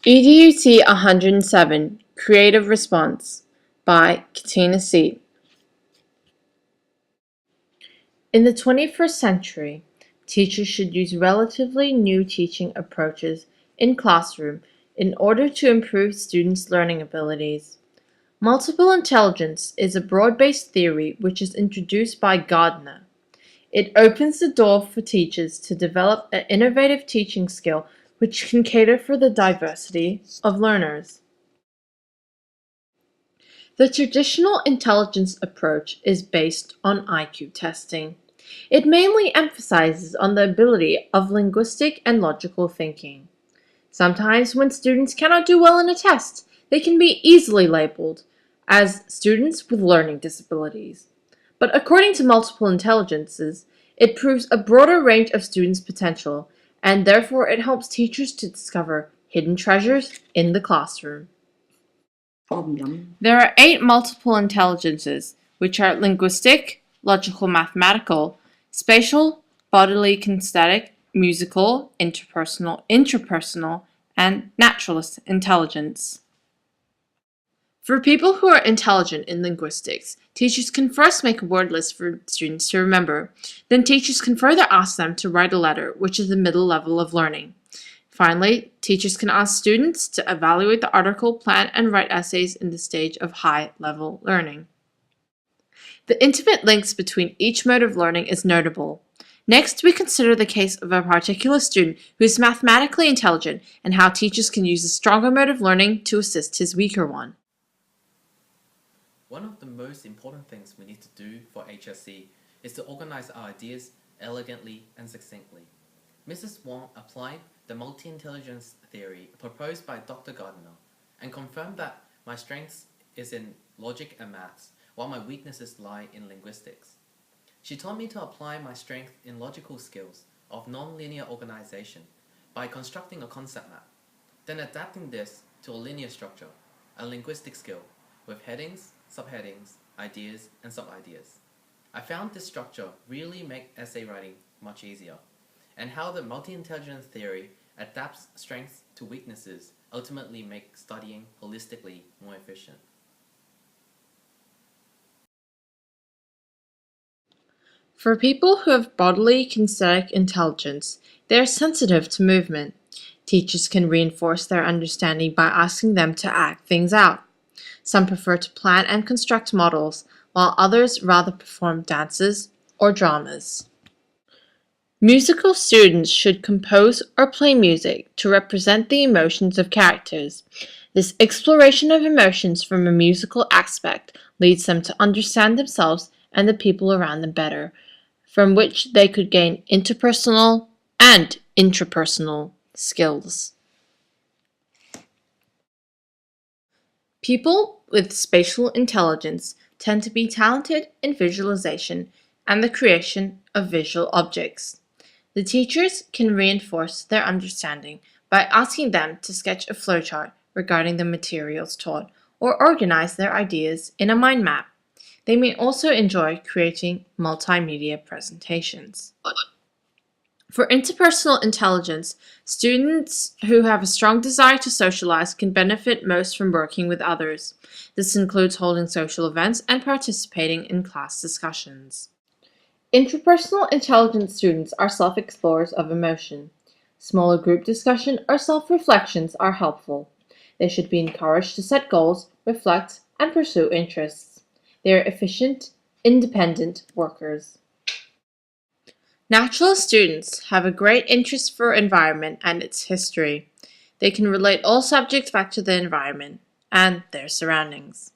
EDUT 107 Creative Response by Katina Seat. In the 21st century, teachers should use relatively new teaching approaches in classroom in order to improve students' learning abilities. Multiple intelligence is a broad-based theory which is introduced by Gardner. It opens the door for teachers to develop an innovative teaching skill which can cater for the diversity of learners. The traditional intelligence approach is based on IQ testing. It mainly emphasizes on the ability of linguistic and logical thinking. Sometimes when students cannot do well in a test, they can be easily labeled as students with learning disabilities. But according to multiple intelligences, it proves a broader range of students' potential, and therefore it helps teachers to discover hidden treasures in the classroom. There are 8 multiple intelligences, which are linguistic, logical mathematical, spatial, bodily kinesthetic, musical, interpersonal, intrapersonal, and naturalist intelligence. For people who are intelligent in linguistics, teachers can first make a word list for students to remember. Then teachers can further ask them to write a letter, which is the middle level of learning. Finally, teachers can ask students to evaluate the article, plan, and write essays in the stage of high-level learning. The intimate links between each mode of learning is notable. Next, we consider the case of a particular student who is mathematically intelligent and how teachers can use a stronger mode of learning to assist his weaker one. One of the most important things we need to do for HSC is to organize our ideas elegantly and succinctly. Mrs. Wong applied the multi-intelligence theory proposed by Dr. Gardner and confirmed that my strengths is in logic and maths, while my weaknesses lie in linguistics. She taught me to apply my strength in logical skills of non-linear organization by constructing a concept map, then adapting this to a linear structure, a linguistic skill, with headings, subheadings, ideas, and sub-ideas. I found this structure really make essay writing much easier, and how the multi-intelligence theory adapts strengths to weaknesses ultimately make studying holistically more efficient. For people who have bodily kinesthetic intelligence, they are sensitive to movement. Teachers can reinforce their understanding by asking them to act things out. Some prefer to plan and construct models, while others rather perform dances or dramas. Musical students should compose or play music to represent the emotions of characters. This exploration of emotions from a musical aspect leads them to understand themselves and the people around them better, from which they could gain interpersonal and intrapersonal skills. People with spatial intelligence tend to be talented in visualization and the creation of visual objects. The teachers can reinforce their understanding by asking them to sketch a flowchart regarding the materials taught or organize their ideas in a mind map. They may also enjoy creating multimedia presentations. For interpersonal intelligence, students who have a strong desire to socialize can benefit most from working with others. This includes holding social events and participating in class discussions. Intrapersonal intelligence students are self-explorers of emotion. Smaller group discussion or self-reflections are helpful. They should be encouraged to set goals, reflect, and pursue interests. They are efficient, independent workers. Naturalist students have a great interest for environment and its history. They can relate all subjects back to the environment and their surroundings.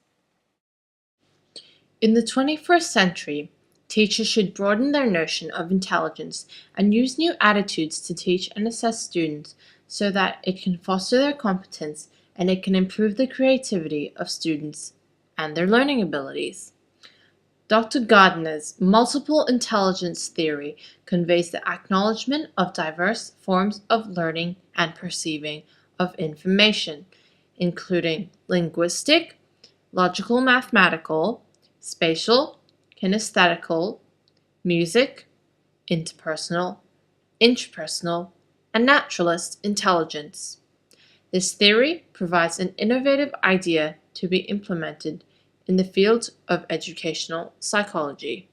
In the 21st century, teachers should broaden their notion of intelligence and use new attitudes to teach and assess students so that it can foster their competence and it can improve the creativity of students and their learning abilities. Dr. Gardner's multiple intelligence theory conveys the acknowledgement of diverse forms of learning and perceiving of information, including linguistic, logical mathematical, spatial, kinesthetical, music, interpersonal, intrapersonal, and naturalist intelligence. This theory provides an innovative idea to be implemented in the field of educational psychology.